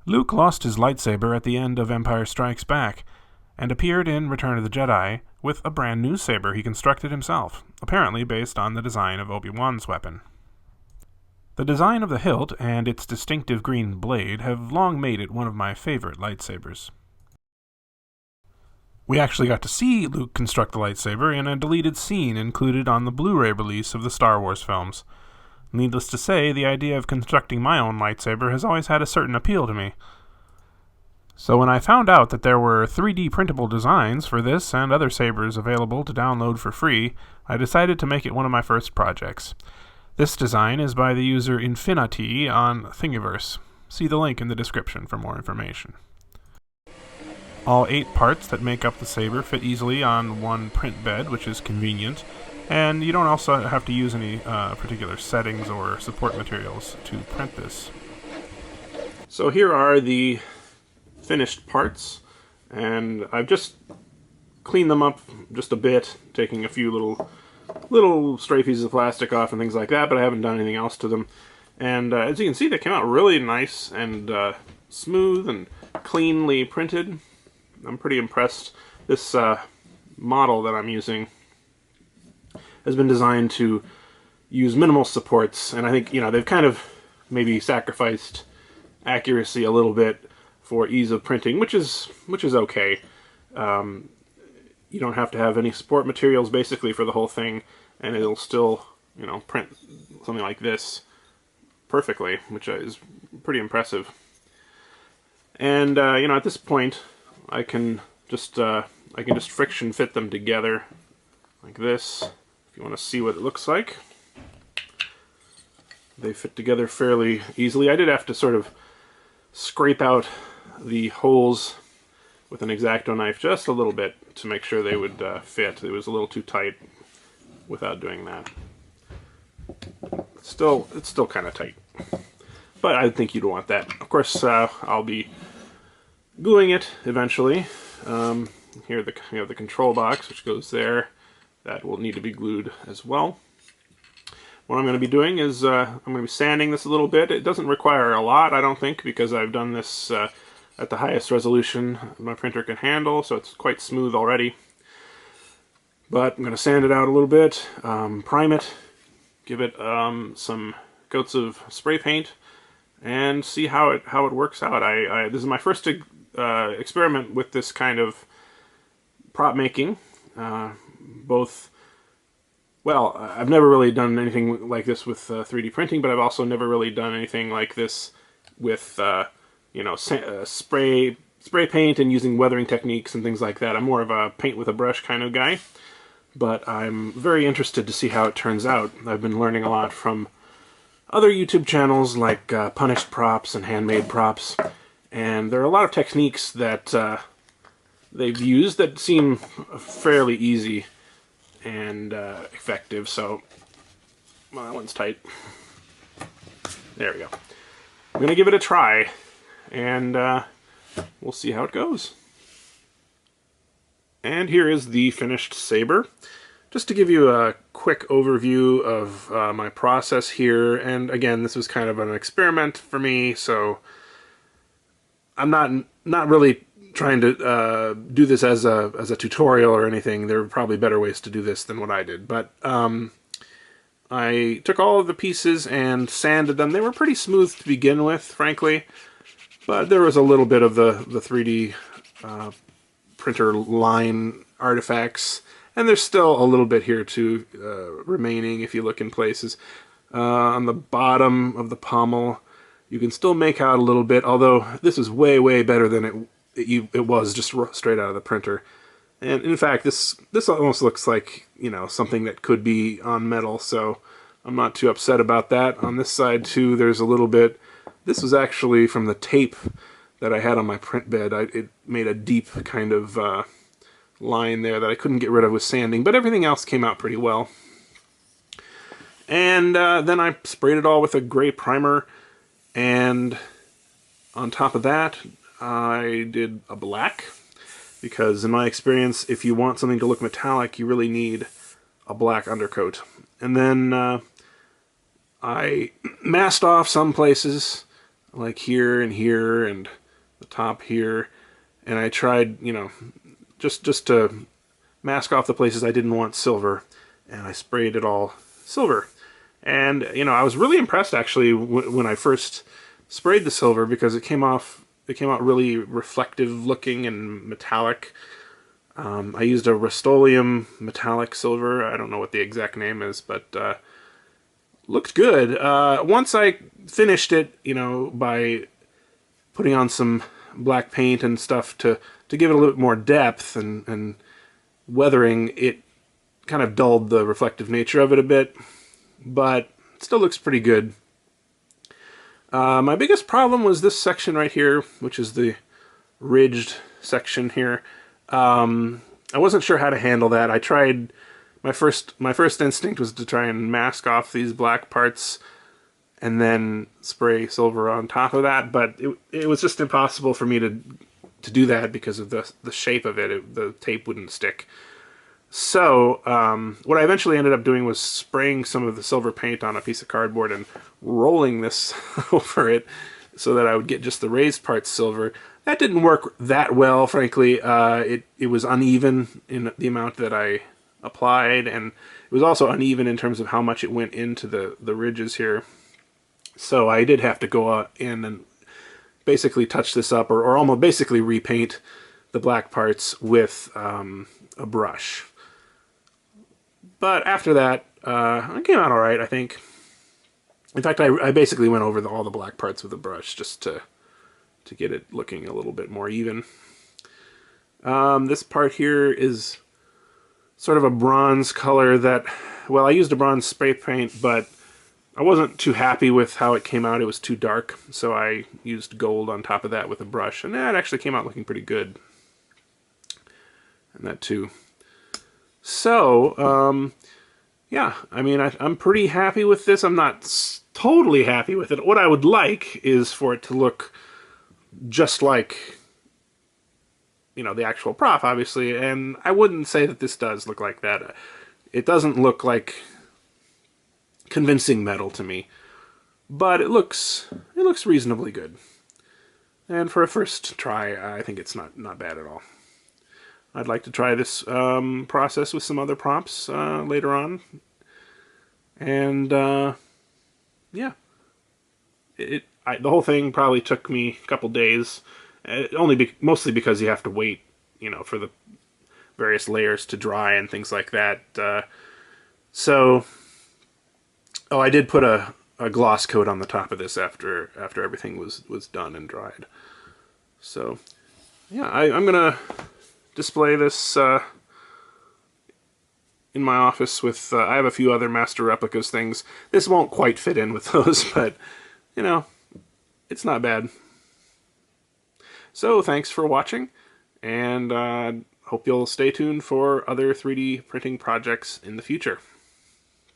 Luke lost his lightsaber at the end of Empire Strikes Back, and appeared in Return of the Jedi with a brand new saber he constructed himself, apparently based on the design of Obi-Wan's weapon. The design of the hilt and its distinctive green blade have long made it one of my favorite lightsabers. We actually got to see Luke construct the lightsaber in a deleted scene included on the Blu-ray release of the Star Wars films. Needless to say, the idea of constructing my own lightsaber has always had a certain appeal to me. So when I found out that there were 3D printable designs for this and other sabers available to download for free, I decided to make it one of my first projects. This design is by the user Infinity on Thingiverse. See the link in the description for more information. All 8 parts that make up the saber fit easily on one print bed, which is convenient, and you don't also have to use any particular settings or support materials to print this. So here are the finished parts, and I've just cleaned them up just a bit, taking a few little stray pieces of plastic off and things like that, but I haven't done anything else to them. And as you can see, they came out really nice and smooth and cleanly printed. I'm pretty impressed. This model that I'm using has been designed to use minimal supports, and I think, they've kind of maybe sacrificed accuracy a little bit for ease of printing, which is okay. You don't have to have any support materials basically for the whole thing, and it'll still, print something like this perfectly, which is pretty impressive. And at this point, I can just friction fit them together like this. If you want to see what it looks like, they fit together fairly easily. I did have to sort of scrape out the holes with an X-Acto knife just a little bit to make sure they would fit. It was a little too tight without doing that. It's still kind of tight, but I think you'd want that. Of course, I'll be gluing it eventually. Here you have the control box, which goes there. That will need to be glued as well. What I'm going to be doing is I'm going to be sanding this a little bit. It doesn't require a lot, I don't think, because I've done this at the highest resolution my printer can handle, so it's quite smooth already. But I'm going to sand it out a little bit, prime it, give it some coats of spray paint, and see how it works out. This is my first experiment with this kind of prop making. I've never really done anything like this with 3D printing, but I've also never really done anything like this with spray paint and using weathering techniques and things like that. I'm more of a paint with a brush kind of guy, but I'm very interested to see how it turns out. I've been learning a lot from other YouTube channels like Punished Props and Handmade Props, and there are a lot of techniques that they've used that seem fairly easy and effective. So, well, that one's tight. There we go. I'm going to give it a try, and we'll see how it goes. And here is the finished saber. Just to give you a quick overview of my process here, and again, this was kind of an experiment for me, so I'm not really trying to do this as a tutorial or anything. There are probably better ways to do this than what I did, but I took all of the pieces and sanded them. They were pretty smooth to begin with, frankly, but there was a little bit of the 3D printer line artifacts, and there's still a little bit here too remaining if you look in places. On the bottom of the pommel, you can still make out a little bit, although this is way, way better than it was just straight out of the printer. And in fact, this almost looks like, something that could be on metal, so I'm not too upset about that. On this side too, there's a little bit. This was actually from the tape that I had on my print bed. It made a deep kind of line there that I couldn't get rid of with sanding, but everything else came out pretty well. And then I sprayed it all with a gray primer, and on top of that, I did a black, because in my experience, if you want something to look metallic, you really need a black undercoat. And then I masked off some places. like here and here and the top here. And I tried, just to mask off the places I didn't want silver, and I sprayed it all silver. And, I was really impressed actually when I first sprayed the silver, because it came out really reflective looking and metallic. I used a Rust-Oleum metallic silver. I don't know what the exact name is, but looked good. Once I finished it, by putting on some black paint and stuff to give it a little bit more depth and weathering, it kind of dulled the reflective nature of it a bit, but it still looks pretty good. My biggest problem was this section right here, which is the ridged section here. I wasn't sure how to handle that. I tried, my first instinct was to try and mask off these black parts and then spray silver on top of that, but it was just impossible for me to do that because of the shape of it. The tape wouldn't stick. So what I eventually ended up doing was spraying some of the silver paint on a piece of cardboard and rolling this over it so that I would get just the raised parts silver. That didn't work that well, frankly. It was uneven in the amount that I applied, and it was also uneven in terms of how much it went into the ridges here. So I did have to go in and basically touch this up, or almost basically repaint the black parts with a brush. But after that, it came out all right, I think. In fact, I basically went over all the black parts with a brush just to get it looking a little bit more even. This part here is sort of a bronze color that, well, I used a bronze spray paint, but I wasn't too happy with how it came out. It was too dark, so I used gold on top of that with a brush, and that actually came out looking pretty good. And that too. So, yeah, I mean, I'm pretty happy with this. I'm not totally happy with it. What I would like is for it to look just like, the actual prop, obviously, and I wouldn't say that this does look like that. It doesn't look like convincing metal to me, but it looks reasonably good. And for a first try, I think it's not bad at all. I'd like to try this process with some other props later on. And, yeah. The whole thing probably took me a couple days. Mostly because you have to wait, for the various layers to dry and things like that. I did put a gloss coat on the top of this after everything was done and dried. So, yeah, I'm going to display this in my office with, I have a few other Master Replicas things. This won't quite fit in with those, but, it's not bad. So, thanks for watching, and hope you'll stay tuned for other 3D printing projects in the future.